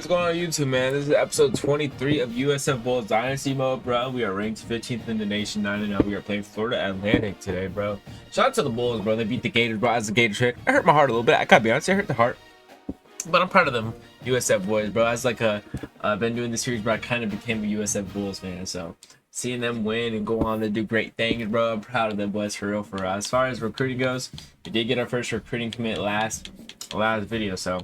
What's going on YouTube, man? This is episode 23 of USF Bulls Dynasty Mode, bro. We are ranked 15th in the nation, 9-0. We are playing Florida Atlantic today, bro. Shout out to the Bulls, bro. They beat the Gators, bro. As a Gator trick, I hurt my heart a little bit. I gotta be honest, it hurt the heart. But I'm proud of them USF boys, bro. As like I've been doing this series, bro, I kind of became a USF Bulls fan. So seeing them win and go on to do great things, bro, I'm proud of them boys for real. For as far as recruiting goes, we did get our first recruiting commit last video, so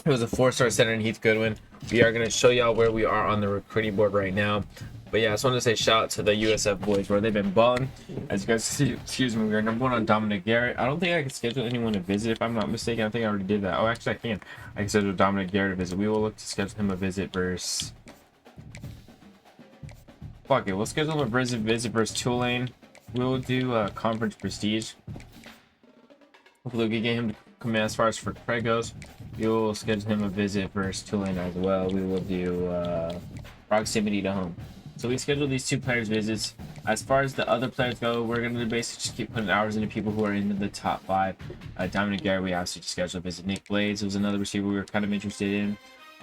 it was a 4-star center in Heath Goodwin. We are going to show y'all where we are on the recruiting board right now. But yeah, I just wanted to say shout out to the USF boys, bro. They've been balling. As you guys see, excuse me, we are number 1 on Dominic Garrett. I don't think I can schedule anyone to visit if I'm not mistaken. I think I already did that. Oh, actually I can. I can schedule Dominic Garrett to visit. We will look to schedule him a visit versus... Fuck it, we'll schedule a visit versus Tulane. We'll do Conference Prestige. Hopefully we can get him to come in. As far as for Craig goes, we will schedule him a visit versus Tulane as well. We will do proximity to home. So we scheduled these 2 players visits. As far as the other players go, we're going to basically just keep putting hours into people who are into the top 5. Dominic Garrett, we obviously just scheduled a visit. Nick Blades was another receiver we were kind of interested in.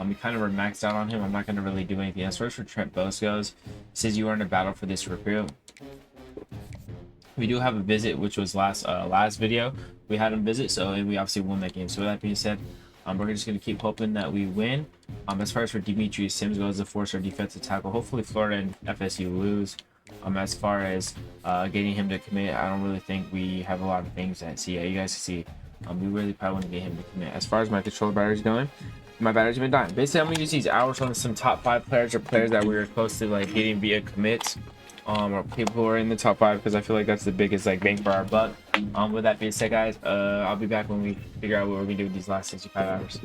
We kind of were maxed out on him. I'm not going to really do anything. As far as for Trent Bose goes, says you are in a battle for this recruit. We do have a visit, which was last video. We had him visit, so and we obviously won that game. So with that being said, we're just going to keep hoping that we win. As far as for Demetrius Sims goes, the 4-star defensive tackle, hopefully Florida and FSU lose. As far as getting him to commit, I don't really think we have a lot of things that see. Yeah, you guys can see. We really probably want to get him to commit. As far as my controller battery's going, my battery's been dying. Basically, I'm going to use these hours on some top 5 players or players that we were close to like getting via commits. Or people who are in the top 5, because I feel like that's the biggest like bang for our buck. With that being said, guys, I'll be back when we figure out what we're gonna do with these last 65 hours.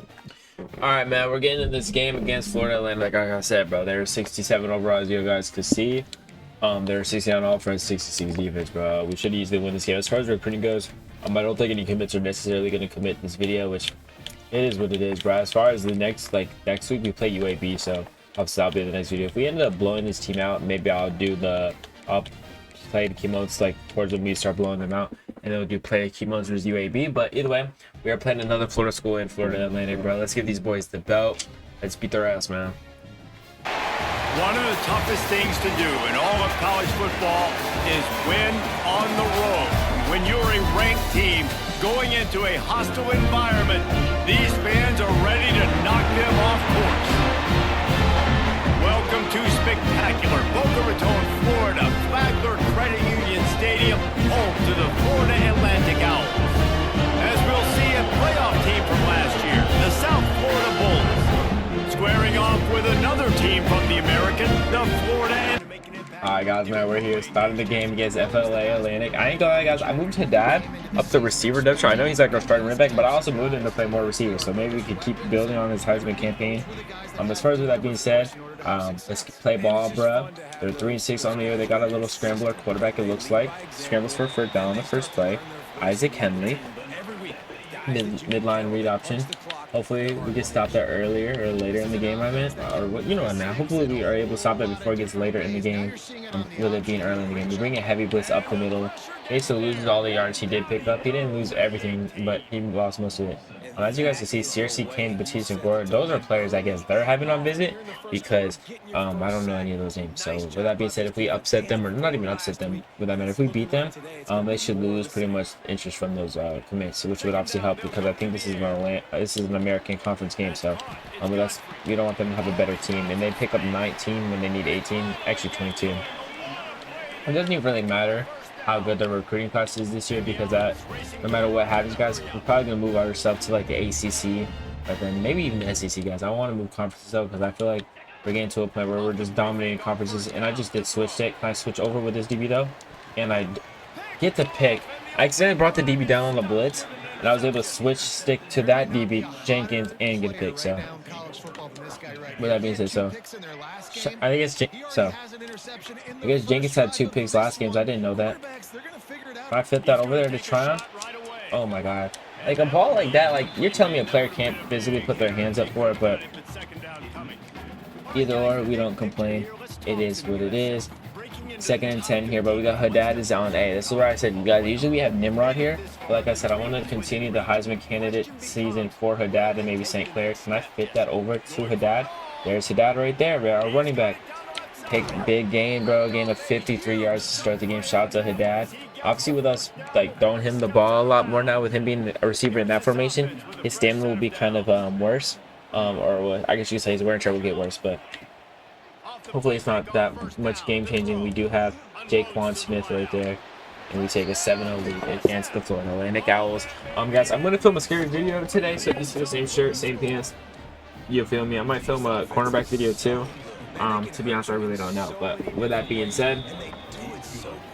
All right, man, we're getting in this game against Florida Atlantic. Like I said, bro, they're 67 overall, as you guys can see. They're 69 offense, 66 defense, bro. We should easily win this game. As far as recruiting goes, I don't think any commits are necessarily gonna commit this video, which it is what it is, bro. As far as the next week we play UAB, so obviously that'll be the next video. If we end up blowing this team out, maybe I'll play the key modes like towards when we start blowing them out, and then we'll do play key modes versus UAB. But either way, we are playing another Florida school in Florida Atlantic, bro. Let's give these boys the belt. Let's beat their ass, man. One of the toughest things to do in all of college football is win on the road. When you're a ranked team going into a hostile environment, these fans are ready to knock them off course. Welcome to spectacular Boca Raton, Florida, Flagler Credit Union Stadium, home to the Florida Atlantic Owls. As we'll see, a playoff team from last year, the South Florida Bulls, squaring off with another team from the American, the Florida Atlantic. Alright guys, man, we're here starting the game against FLA Atlantic. I ain't gonna lie, guys, I moved Haddad up the receiver depth chart. I know he's like our starting running back, but I also moved him to play more receivers, so maybe we could keep building on his Heisman campaign. As far as with that being said, let's play ball, bro. They're 3-6 on the year. They got a little scrambler quarterback, it looks like. Scrambles for first down on the first play. Isaac Henley. Midline read option. Hopefully we get stopped there earlier or later in the game, I meant. Or what, you know what I mean. Hopefully we are able to stop that before it gets later in the game. With it being early in the game. We bring a heavy blitz up the middle. Basically loses all the yards he did pick up. He didn't lose everything, but he lost most of it. As you guys can see, Searcy, Kane, Batiste, and Gore, those are players I guess they're having on visit because I don't know any of those names. So with that being said, if we upset them, or not even upset them, with that matter, if we beat them, they should lose pretty much interest from those commits, which would obviously help because I think this is an American Conference game. So we don't want them to have a better team, and they pick up 19 when they need 18, actually 22. It doesn't even really matter how good the recruiting class is this year because no matter what happens, guys, we're probably gonna move ourselves to like the ACC, but then maybe even the SEC, guys. I want to move conferences though because I feel like we're getting to a point where we're just dominating conferences. And I just did switch it. Can I switch over with this DB though? And I get the pick. I accidentally brought the DB down on the blitz, and I was able to switch stick to that DB Jenkins and get a pick. So with that being said, so I guess Jenkins had 2 picks last game. So I didn't know that. If I fit that over there to try on, oh my god! Like a ball like that, like you're telling me a player can't physically put their hands up for it, but either or, we don't complain. It is what it is. Second and 10 here, but we got Haddad is on A. This is where I said, guys, usually we have Nimrod here. But like I said, I want to continue the Heisman candidate season for Haddad and maybe St. Clair. Can I fit that over to Haddad? There's Haddad right there, bro. Our running back. Big game, bro. Game of 53 yards to start the game. Shout out to Haddad. Obviously, with us like throwing him the ball a lot more now, with him being a receiver in that formation, his stamina will be kind of worse. Or I guess you could say his wear and tear will get worse, but hopefully it's not that much game changing. We do have Jaquan Smith right there, and we take a 7-0 lead against the Florida Atlantic Owls. Guys, I'm gonna film a scary video today, so if you see the same shirt, same pants, you feel me? I might film a cornerback video too. To be honest, I really don't know. But with that being said,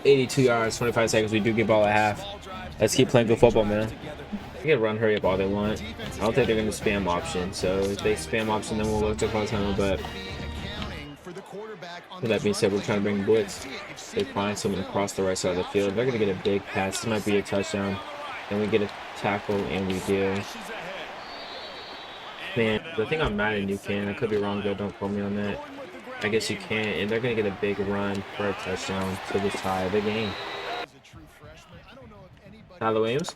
82 yards, 25 seconds. We do get ball at half. Let's keep playing good football, man. They can run, hurry up all they want. I don't think they're going to spam option. So if they spam option, then we'll look to close time. But with that being said, we're trying to bring blitz. They find someone across the right side of the field. They're going to get a big pass. This might be a touchdown. Then we get a tackle, and we do. Man, I think I'm mad at you can. I could be wrong, though. Don't quote me on that. I guess you can, and they're going to get a big run for a touchdown to the tie of the game. Tyler Williams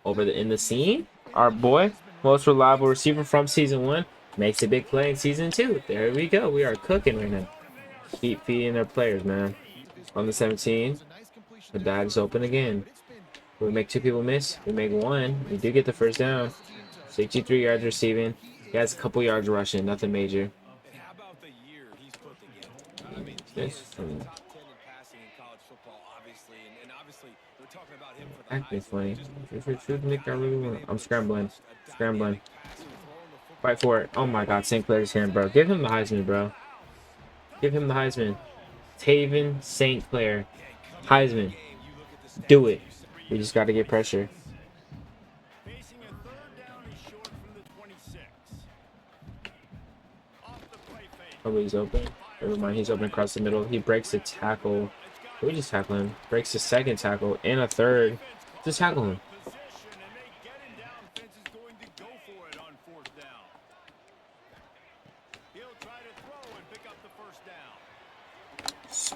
over in the scene. Our boy, most reliable receiver from season 1, makes a big play in season 2. There we go. We are cooking right now. Keep feeding their players, man. On the 17, the dad is open again. We make 2 people miss. We make 1. We do get the first down. 63 yards receiving. He has a couple yards rushing. Nothing major. Acting funny. I'm scrambling. Fight for it. Oh my god, St. Clair's hand, bro. Give him the Heisman, bro. Give him the Heisman. Taven St. Clair. Heisman. Do it. We just got to get pressure. Oh, he's open. Never mind, he's open across the middle. He breaks the tackle. We just tackle him. Breaks the second tackle and a third. Just tackle him.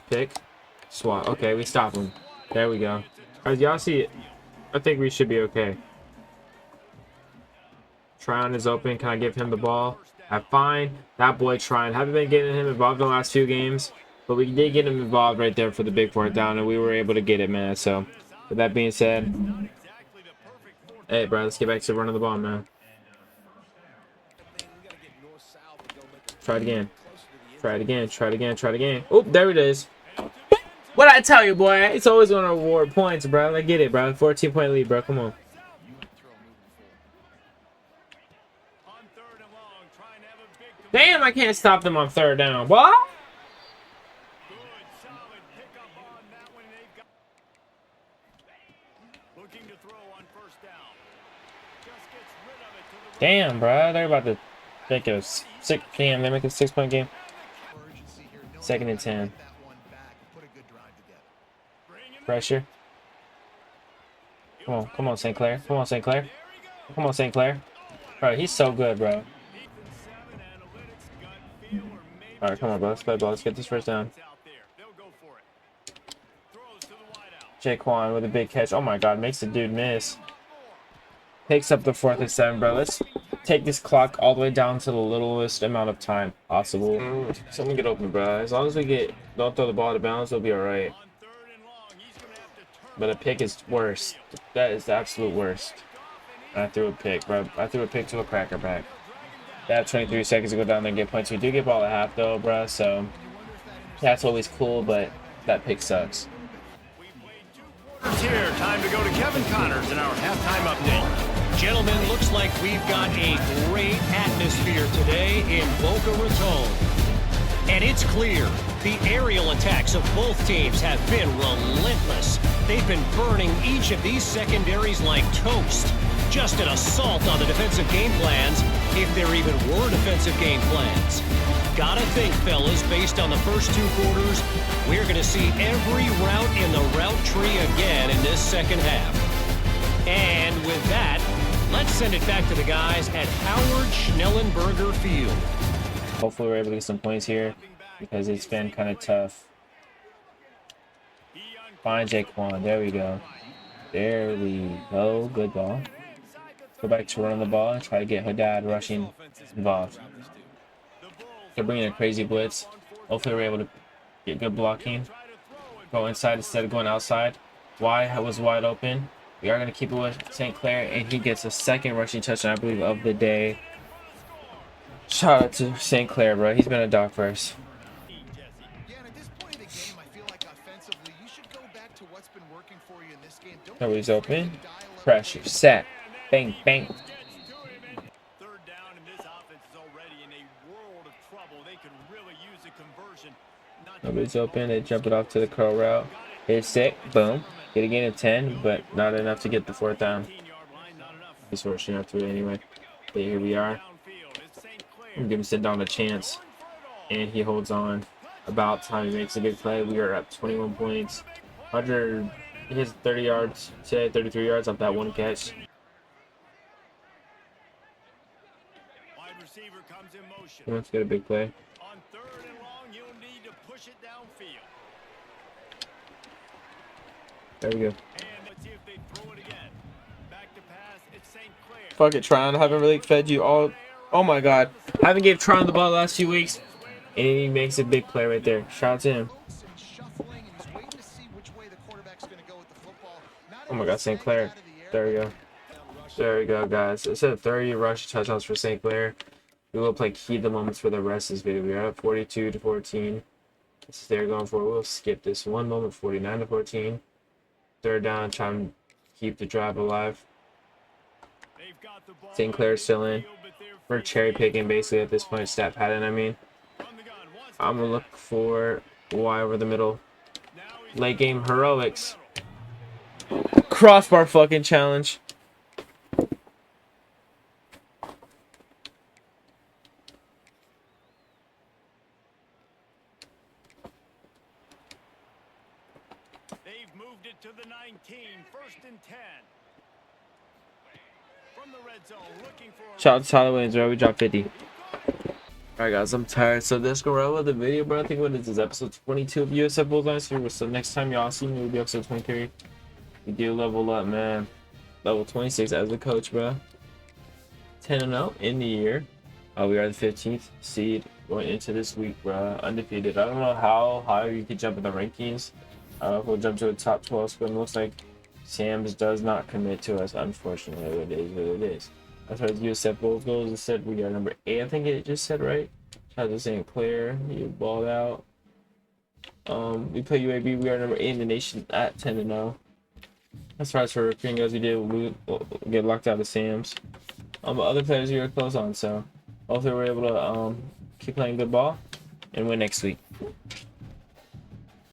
Pick. Swat. Okay, we stop him. There we go. As y'all see, I think we should be okay. Tryon is open. Can I give him the ball? I'm fine. That boy Tryon. Haven't been getting him involved in the last few games, but we did get him involved right there for the big 4th down, and we were able to get it, man. So, with that being said, hey, bro, let's get back to running the ball, man. Try it again. Try it again. Try it again. Try it again. Oh, there it is. What I tell you, boy? It's always going to award points, bro. I get it, bro. 14-point lead, bro. Come on. Damn, I can't stop them on 3rd down. What? Damn, bro. They're about to make it a 6. Damn, they make a 6-point game. 2nd and 10. Pressure. Come on, St. Clair. Come on, St. Clair. Come on, St. Clair. Bro, he's so good, bro. All right, come on, bro. Let's play ball. Let's get this first down. Jaquan with a big catch. Oh my god, makes the dude miss. Takes up the 4th and 7, bro. Let's take this clock all the way down to the littlest amount of time possible. Someone get open, bro. As long as we don't throw the ball to bounds, we'll be all right. But a pick is worse. That is the absolute worst. I threw a pick, bro. I threw a pick to a cracker back. They have 23 seconds to go down there and get points. We do get ball at half, though, bro. So that's always cool, but that pick sucks. Here, time to go to Kevin Connors in our halftime update. Gentlemen, looks like we've got a great atmosphere today in Boca Raton. And it's clear, the aerial attacks of both teams have been relentless. They've been burning each of these secondaries like toast. Just an assault on the defensive game plans, if there even were defensive game plans. Gotta think, fellas, based on the first 2 quarters, we're going to see every route in the route tree again in this second half. And with that, let's send it back to the guys at Howard Schnellenberger Field. Hopefully we're able to get some points here because it's been kind of tough Find Jaquan. There we go. There we go. Good ball. Go back to running the ball and try to get Haddad rushing involved. They're bringing a crazy blitz. Hopefully we're able to get good blocking. Go inside instead of going outside. Y was wide open. We are going to keep it with St. Clair, and he gets a second rushing touchdown, I believe, of the day. Shout out to St. Clair, bro. He's been a dog for us. Nobody's open. Pressure. Set. Bang, bang. Third down, and this offense is already in a world of trouble. They could really use a conversion. Nobody's open. They jump it off to the curl route. Hit sick. Boom. Get a gain of 10, but not enough to get the fourth down. He's rushing after it anyway. But here we are. I'm giving Sid Down a chance. And he holds on. About time he makes a big play. We are up 21 points. 100. He hits 30 yards today, 33 yards off that one catch. He wants to get a big play. On third and long, you'll need to push it downfield. There we go. And let's see if they throw it again. Back to pass, it's St. Clair. Fuck it, Tron. I haven't really fed you all. Oh my god. I haven't gave Tron the ball the last few weeks. And he makes a big play right there. Shout out to him. Oh my god, St. Clair. There we go. There we go, guys. It said 30 rush touchdowns for St. Clair. We will play key the moments for the rest of this video. We are at 42-14. This is they're going for. We'll skip this one moment. 49-14. Third down. Try and keep the drive alive. St. Clair's still in. We're cherry picking basically at this point. Stat pattern, I mean. I'm gonna look for Y over the middle. Late game heroics. Crossbar fucking challenge. They've moved it to the 19, first and 10. From the red zone, looking for Shout out to Tyler Williams, bro. We dropped 50. Alright, guys, I'm tired. So this go right with the video, bro. I think what it is episode 22 of USF Bulls Dynasty. So next time y'all see me, will be episode 23. We do level up, man. Level 26 as a coach, bro. 10-0 in the year. We are the 15th seed going into this week, bro. Undefeated. I don't know how high you could jump in the rankings. If we'll jump to a top 12 spot. It looks like Sam's does not commit to us, unfortunately. It is what it is. As far as USF Bulls goes, it said we are number 8. I think it just said right. Shout out to St. Clair. You balled out. We play UAB. We are number 8 in the nation at 10-0. As far as for recruiting goes, we did get locked out of Sam's. But other players we were close on, so hopefully we're able to keep playing good ball and win next week.